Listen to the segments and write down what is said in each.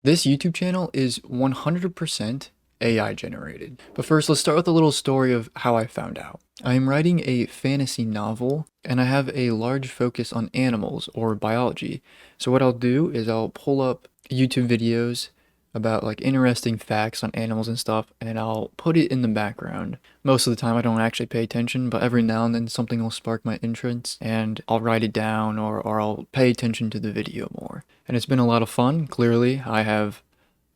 This YouTube channel is 100% AI generated. But first, let's start with a little story of how I found out. I am writing a fantasy novel, and I have a large focus on animals or biology. So what I'll do is I'll pull up YouTube videos about like interesting facts on animals and stuff, and I'll put it in the background. Most of the time I don't actually pay attention, but every now and then something will spark my interest, and I'll write it down or I'll pay attention to the video more. And it's been a lot of fun. Clearly, I have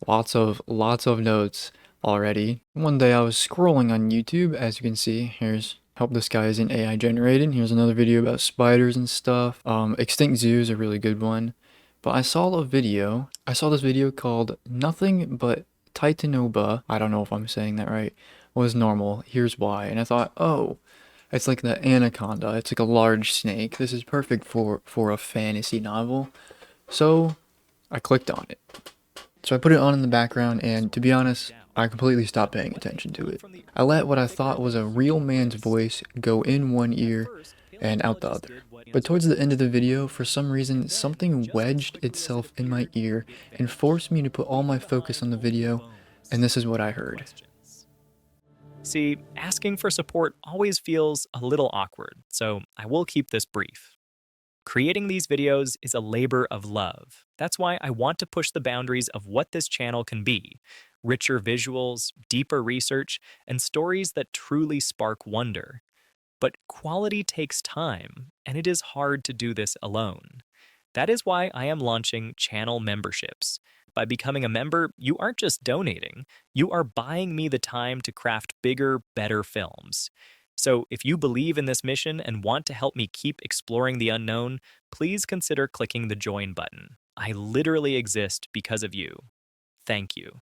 lots of notes already. One day I was scrolling on YouTube, as you can see. Here's hope this guy isn't AI generated. Here's another video about spiders and stuff. Extinct Zoo is a really good one. But I saw this video called Nothing But Titanoba, I don't know if I'm saying that right, was normal. Here's why. And I thought, oh, it's like the anaconda. It's like a large snake. This is perfect for a fantasy novel. So I clicked on it. So I put it on in the background, and to be honest, I completely stopped paying attention to it. I let what I thought was a real man's voice go in one ear and out the other. But towards the end of the video, for some reason, something wedged itself in my ear and forced me to put all my focus on the video, and this is what I heard. See, asking for support always feels a little awkward, so I will keep this brief. Creating these videos is a labor of love. That's why I want to push the boundaries of what this channel can be. Richer visuals, deeper research, and stories that truly spark wonder. But quality takes time, and it is hard to do this alone. That is why I am launching channel memberships. By becoming a member, you aren't just donating, you are buying me the time to craft bigger, better films. So if you believe in this mission and want to help me keep exploring the unknown, please consider clicking the join button. I literally exist because of you. Thank you.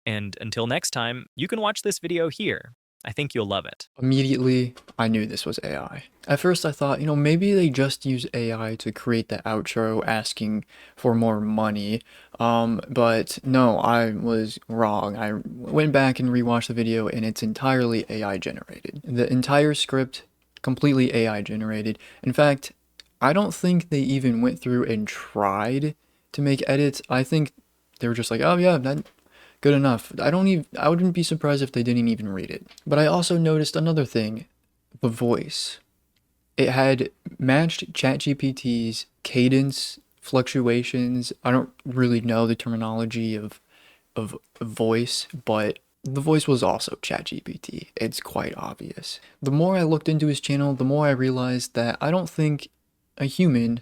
And until next time, you can watch this video here. I think you'll love it. Immediately, I knew this was AI. At first I thought, maybe they just use AI to create the outro asking for more money. But no, I was wrong. I went back and rewatched the video, and it's entirely AI generated. The entire script, completely AI generated. In fact, I don't think they even went through and tried to make edits. I think they were just like, oh yeah, that good enough. I wouldn't be surprised if they didn't even read it. But I also noticed another thing, the voice. It had matched ChatGPT's cadence, fluctuations. I don't really know the terminology of voice, but the voice was also ChatGPT. It's quite obvious. The more I looked into his channel, the more I realized that I don't think a human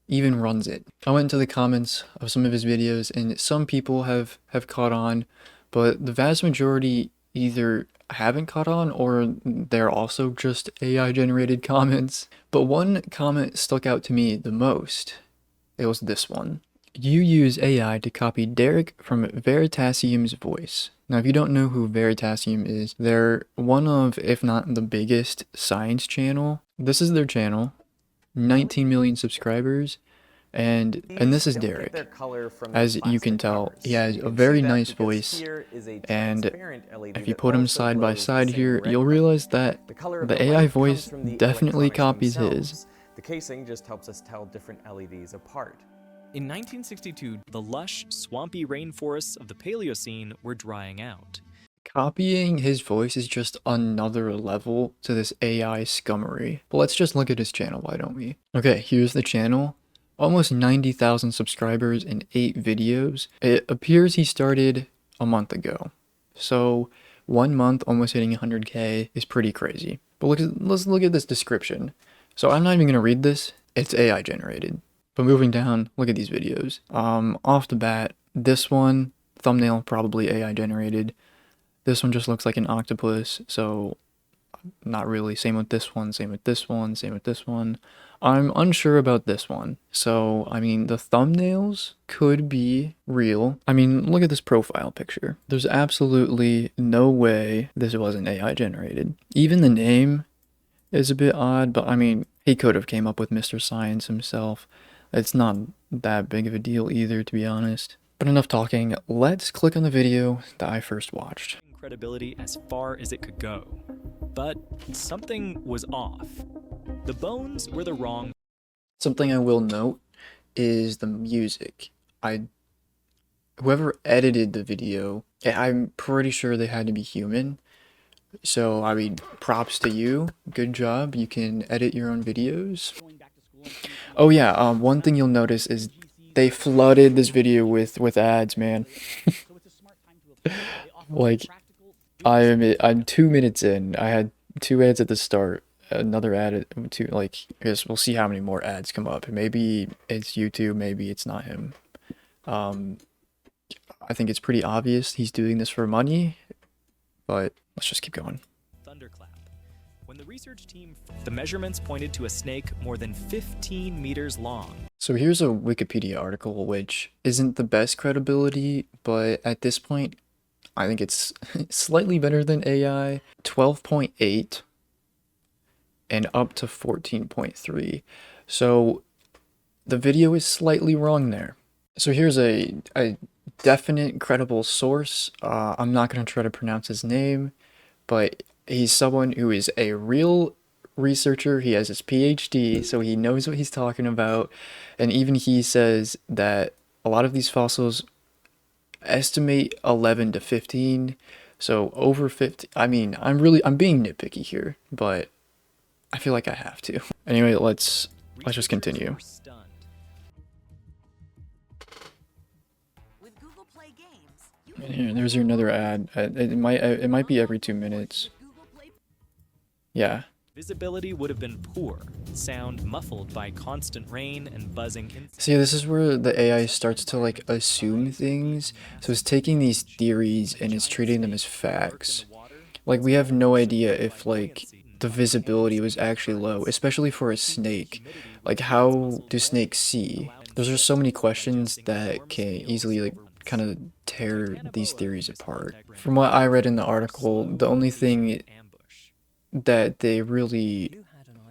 even runs it. I went into the comments of some of his videos, and some people have caught on, but the vast majority either haven't caught on or they're also just AI generated comments. But one comment stuck out to me the most. It was this one. You use AI to copy Derek from Veritasium's voice. Now, if you don't know who Veritasium is, they're one of, if not the biggest science channel. This is their channel. 19 million subscribers, and this is Derek. As you can tell, he has a very nice voice, and if you put him side by side here, you'll realize that the AI voice definitely copies his. The casing just helps us tell different LEDs apart. In 1962, the lush, swampy rainforests of the Paleocene were drying out. Copying his voice is just another level to this AI scummery. But let's just look at his channel, why don't we? Okay, here's the channel. Almost 90,000 subscribers and 8 videos. It appears he started a month ago. So 1 month almost hitting 100K is pretty crazy. But let's look at this description. So I'm not even going to read this. It's AI generated. But moving down, look at these videos. Off the bat, this one, thumbnail probably AI generated. This one just looks like an octopus, so not really. Same with this one, same with this one, same with this one. I'm unsure about this one. So, I mean, the thumbnails could be real. I mean, look at this profile picture. There's absolutely no way this wasn't AI generated. Even the name is a bit odd, but I mean, he could have came up with Mr. Science himself. It's not that big of a deal either, to be honest. But enough talking, let's click on the video that I first watched. Credibility as far as it could go. But something was off. The bones were the wrong. Something I will note is the music. I whoever edited the video, I'm pretty sure they had to be human. So, I mean, props to you. Good job. You can edit your own videos. Oh yeah, one thing you'll notice is they flooded this video with ads, man. Like, I'm 2 minutes in. I had two ads at the start. Another ad at two. Like, I guess we'll see how many more ads come up. Maybe it's YouTube. Maybe it's not him. Um, I think it's pretty obvious he's doing this for money. But let's just keep going. Thunderclap. When the research team, the measurements pointed to a snake more than 15 meters long. So here's a Wikipedia article, which isn't the best credibility, but at this point, I think it's slightly better than AI. 12.8 and up to 14.3. So the video is slightly wrong there. So here's a definite credible source. I'm not going to try to pronounce his name, but he's someone who is a real researcher. He has his PhD, so he knows what he's talking about. And even he says that a lot of these fossils estimate 11 to 15. So over 50. I mean, I'm being nitpicky here, but I feel like I have to. Anyway, let's just continue. And here, there's your another ad. It might be every 2 minutes. Yeah. Visibility would have been poor, sound muffled by constant rain and buzzing insects. See, this is where the AI starts to like assume things. So it's taking these theories and it's treating them as facts. Like we have no idea if like the visibility was actually low, especially for a snake. Like how do snakes see? Those are so many questions that can easily like kind of tear these theories apart. From what I read in the article, the only thing that they really,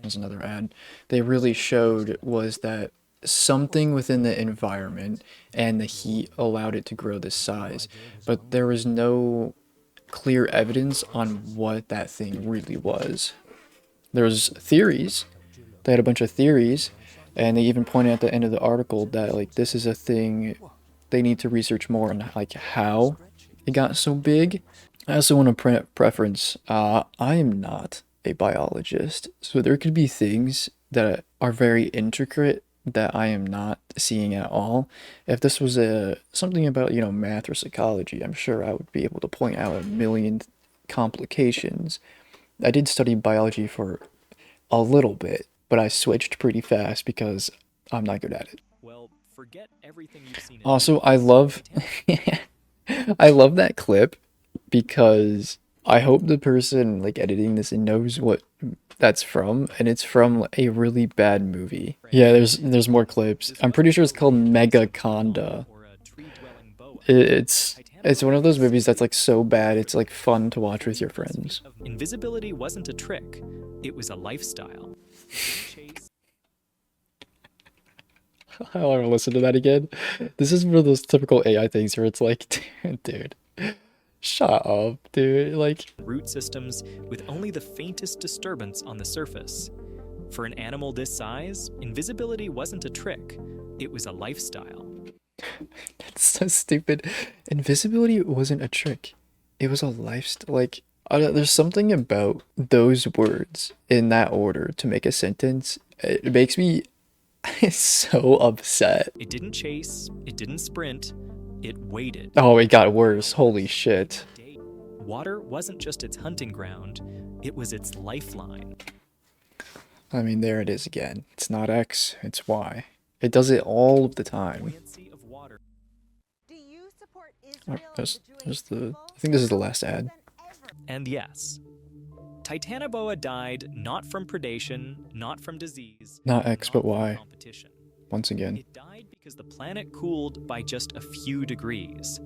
there's another ad, they really showed was that something within the environment and the heat allowed it to grow this size, but there was no clear evidence on what that thing really was. There was theories. They had a bunch of theories, and they even pointed at the end of the article that like this is a thing they need to research more on like how it got so big. I also want to preference, I am not a biologist, so there could be things that are very intricate that I am not seeing at all. If this was something about, you know, math or psychology, I'm sure I would be able to point out a million complications. I did study biology for a little bit, but I switched pretty fast because I'm not good at it. Well, forget everything you've seen in Also, I movies. love I love that clip because I hope the person like editing this knows what that's from, and it's from a really bad movie. Yeah, there's more clips. I'm pretty sure it's called Megaconda. It's one of those movies that's like so bad it's like fun to watch with your friends. Invisibility wasn't a trick, it was a lifestyle. I want to listen to that again. This is one of those typical AI things where it's like, dude, shut up, dude. Like, Root systems with only the faintest disturbance on the surface. For an animal this size, invisibility wasn't a trick, it was a lifestyle. it's so stupid. Invisibility wasn't a trick. It was a lifestyle. Like, there's something about those words in that order to make a sentence. It makes me so upset. It didn't chase, it didn't sprint, it waited. Oh, it got worse. Holy shit. Water wasn't just its hunting ground, it was its lifeline. I mean, there it is again. It's not X, it's Y. It does it all of the time. Oh, there's the. I think this is the last ad. And yes, Titanoboa died not from predation, not from disease, Not X, but from Y. competition. Once again. It died because the planet cooled by just a few degrees.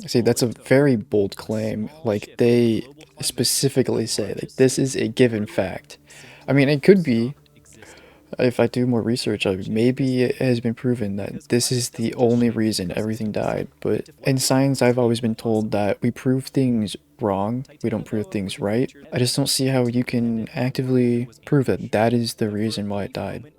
See, that's a very bold claim. Like, they specifically say, like, this is a given fact. I mean, it could be, if I do more research, maybe it has been proven that this is the only reason everything died. But in science, I've always been told that we prove things wrong, we don't prove things right. I just don't see how you can actively prove that that is the reason why it died.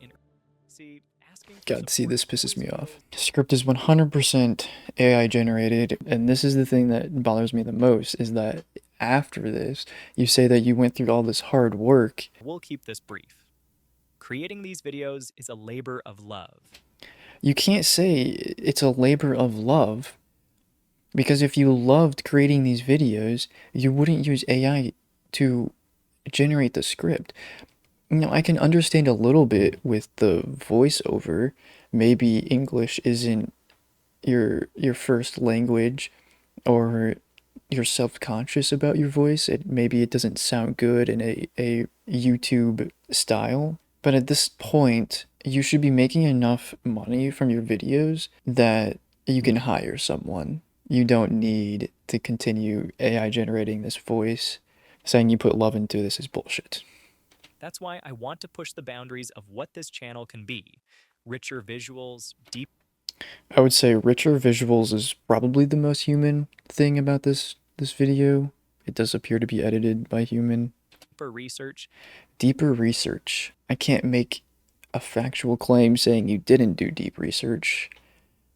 God, see, this pisses me off. Script is 100% AI generated, and this is the thing that bothers me the most, is that after this, you say that you went through all this hard work. We'll keep this brief. Creating these videos is a labor of love. You can't say it's a labor of love, because if you loved creating these videos, you wouldn't use AI to generate the script. You know, I can understand a little bit with the voiceover. Maybe English isn't your first language, or you're self-conscious about your voice. Maybe it doesn't sound good in a YouTube style. But at this point, you should be making enough money from your videos that you can hire someone. You don't need to continue AI generating this voice. Saying you put love into this is bullshit. That's why I want to push the boundaries of what this channel can be. Richer visuals, deeper I would say richer visuals is probably the most human thing about this video. It does appear to be edited by human. research, Deeper research. I can't make a factual claim saying you didn't do deep research,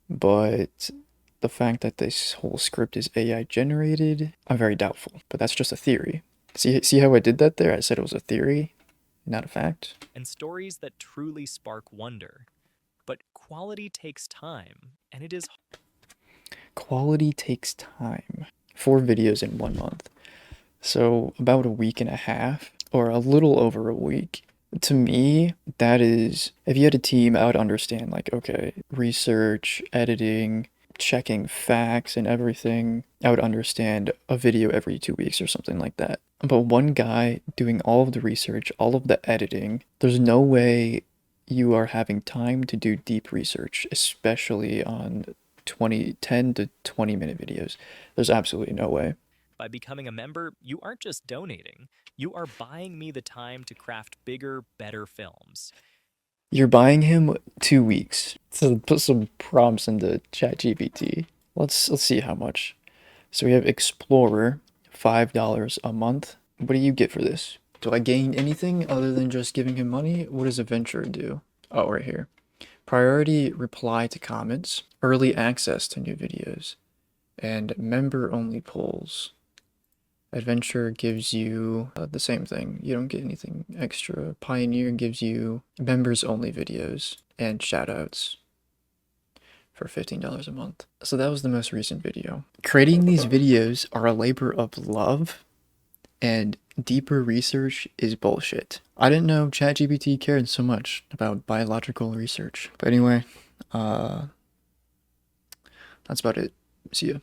but the fact that this whole script is AI generated, I'm very doubtful. But that's just a theory. See how I did that there? I said it was a theory, not a fact. and stories that truly spark wonder. But quality takes time, and it is Quality takes time. 4 videos in 1 month. So about a week and a half, or a little over a week. To me, that is, if you had a team, I would understand, like, okay, research, editing, checking facts and everything. I would understand a video every 2 weeks or something like that. But one guy doing all of the research, all of the editing, there's no way you are having time to do deep research, especially on 10 to 20 minute videos. There's absolutely no way. by becoming a member, you aren't just donating, you are buying me the time to craft bigger, better films. You're buying him 2 weeks. So put some prompts into ChatGPT. Let's see how much. So we have Explorer, $5 a month. What do you get for this? Do I gain anything other than just giving him money? What does Adventure do? Oh, right here. Priority reply to comments, early access to new videos, and member-only polls. Adventure gives you the same thing. You don't get anything extra. Pioneer gives you members-only videos and shoutouts for $15 a month. So that was the most recent video. Creating these videos are a labor of love, and deeper research is bullshit. I didn't know ChatGPT cared so much about biological research. But anyway, that's about it. See ya.